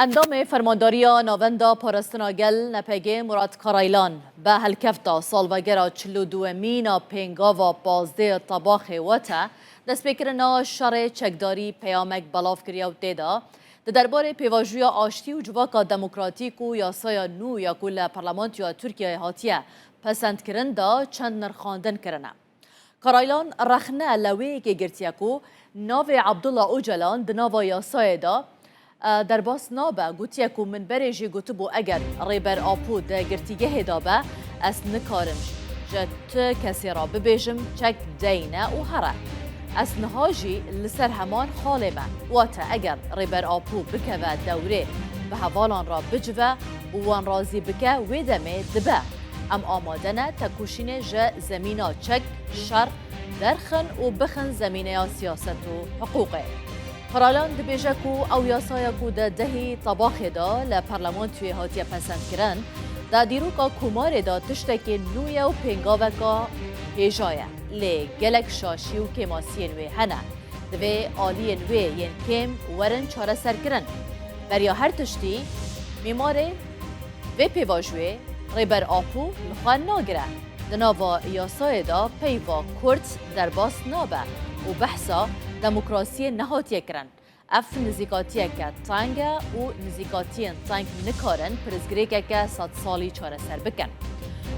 اندام فرمانداری ناوندا پارستناگل نپگه مراد کارایلان به هلکفتا سالوگر 42 مینا پنگاوا 15 طباخ وته دست بکرنا شر چکداری پیامک بلاف کریا و دیدا درباره پیواجوی آشتی و جواکا دموکراتیک و یاسای نو یا کل پارلمانتیا ترکیه هاتیه پسند کرنده چند نرخاندن کرنه. کارایلان رخنه لوی که گرتیکو ناو عبدالله اوجلان دناوا یاسای دا در باس نابه گوتیه که من برژی گوتبو اگر ریبر آپو ده گرتیگه دابه از نکارم جت کسی را ببیجم چک دینه و هره از نهاجی لسر همان خاله من واتا اگر ریبر آپو بکه و دوره به هوالان را بجوه وان رازی بکه ویدمه دبه ام آمادنه تکوشین جه زمینا چک شر درخن و بخن زمینه سیاست و حقوقه. کارایلان دبیجه کو او یاسای کو ده دهی طباخ دا لپارلمان توی هاتیه پسند کرن دا دیروکا کمار دا تشتکی نویه و پنگاوکا پیجایه لی گلک شاشی و کماسی نوی هنه دوی آلی نوی ین کم ورن چاره سر کرن بریا هر تشتی میماره و پیواجوی ریبر آپو لخوان ناگره دناوا یاسای دا پیوا کرد در باس نابه و بحثا دموکراسی نهاتیه کرن اف نزیکاتیه که تانگه و نزیکاتیه تانگ نکارن پرزگریکه که 100 سالی چاره سر بکن.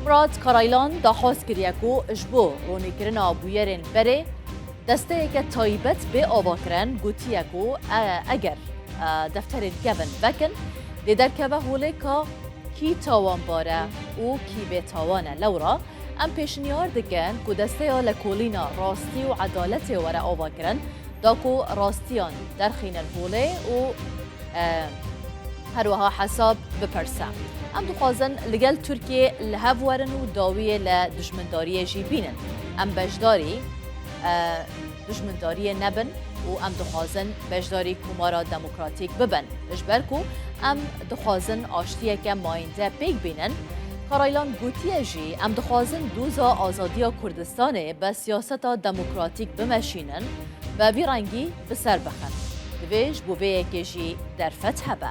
مراد کارایلان دا خواست کریه که اجبو رونی کرن آبویرین بره دسته که تایبت به آوا کرن گوتیه که اگر دفتر گون بکن دیدر که به حوله که کی تاوان باره و کی به تاوانه لورا ام پیشنیار دکن که دسته ها لکولینا راستی و عدالت وره آوا کرن دا که راستیان در خین الهوله و هروها حساب بپرسه. ام دخوازن لگل ترکیه لحو ورن و داویه لدشمنداری جیبینن. ام بجداری دشمنداری نبن و ام دخوازن بجداری کمارا دموکراتیک ببن. اجبرکو ام دخوازن آشتیه که ماینده پیگ بینن کارایلان گوتیه جی ام دخوازن دوزا آزادیا کردستانه به سیاست دموکراتیک بمشینن و بیرنگی بسر بخن دویج بوویه که جی در فتح به